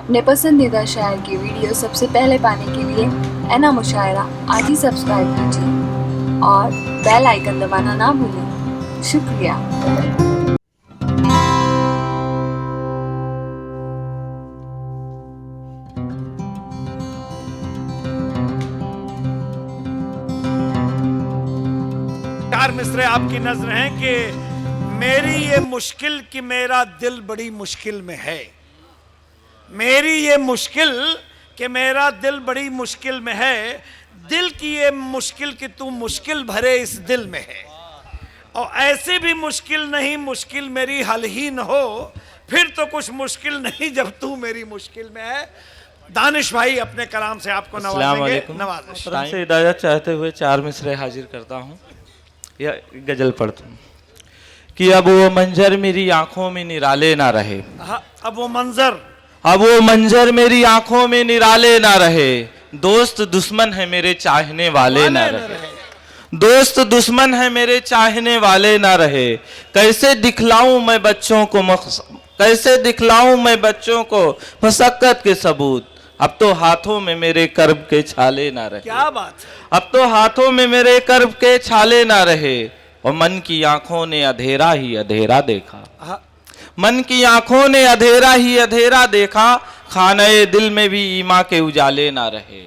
अपने पसंदीदा शायर की वीडियो सबसे पहले पाने के लिए एना मुशायरा आज ही सब्सक्राइब कीजिए और बेल आइकन दबाना ना भूलें। शुक्रिया। चार मिसरे आपकी नजर हैं कि मेरी ये मुश्किल कि मेरा दिल बड़ी मुश्किल में है। मेरी ये मुश्किल कि मेरा दिल बड़ी मुश्किल में है। दिल की ये मुश्किल कि तू मुश्किल भरे इस दिल में है। और ऐसी भी मुश्किल नहीं मुश्किल मेरी हल ही न हो, फिर तो कुछ मुश्किल नहीं जब तू मेरी मुश्किल में है। दानिश भाई अपने कलाम से आपको नवाजेंगे। नवाजिश से इजाजत चाहते हुए चार मिसरे हाजिर करता हूँ या गजल पढ़ता हूँ कि अब वो मंजर मेरी आंखों में निराले ना रहे। अब वो मंजर मेरी आंखों में निराले ना रहे। दोस्त दुश्मन है मेरे चाहने वाले ना रहे। दोस्त दुश्मन है मेरे चाहने वाले ना रहे। कैसे दिखलाऊं मैं बच्चों को मशक्कत के सबूत। अब तो हाथों में मेरे कर्ब के छाले ना रहे। क्या बात है। अब तो हाथों में मेरे कर्ब के छाले ना रहे। और मन की आंखों ने अंधेरा ही अंधेरा देखा। मन की आंखों ने अंधेरा ही अंधेरा देखा। खाने दिल में भी ईमा के उजाले ना रहे।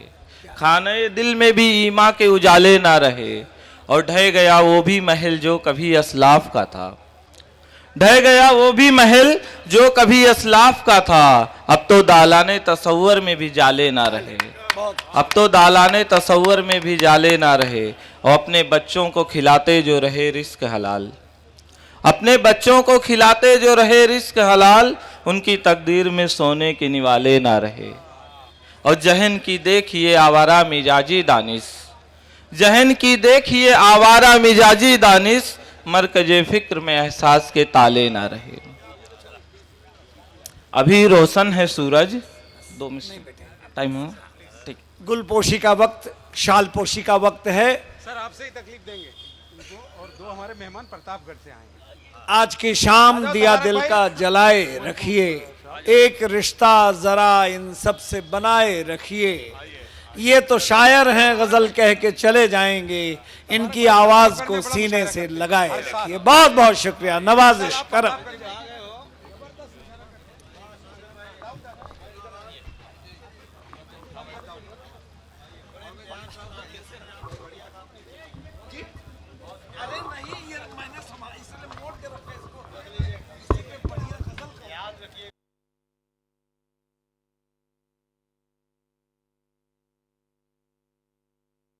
खाने दिल में भी ईमा के उजाले ना रहे। और ढह गया वो भी महल जो कभी असलाफ का था। ढह गया वो भी महल जो कभी असलाफ का था। अब तो दालाने तसव्वुर में भी जाले ना रहे। अब तो दालाने तसव्वुर में भी जाले ना रहे। और अपने बच्चों को खिलाते जो रहे रिस्क हलाल। अपने बच्चों को खिलाते जो रहे रिस्क हलाल। उनकी तकदीर में सोने के निवाले ना रहे। और जहन की देखिए आवारा मिजाजी दानिश। जहन की देखिए आवारा मिजाजी दानिश। मरकजे फिक्र में एहसास के ताले ना रहे। अभी रोशन है सूरज। 2 मिनट टाइम हो। ठीक। गुलपोशी का वक्त, शालपोशी का वक्त है। सर आपसे ही तकलीफ देंगे उनको, और 2 हमारे मेहमान प्रतापगढ़ से आएंगे। आज की शाम दिया दिल का जलाए रखिए। एक रिश्ता जरा इन सब से बनाए रखिए। ये तो शायर हैं गजल कह के चले जाएंगे। इनकी आवाज को सीने से लगाए रखिए। बहुत बहुत शुक्रिया। नवाजिश करम।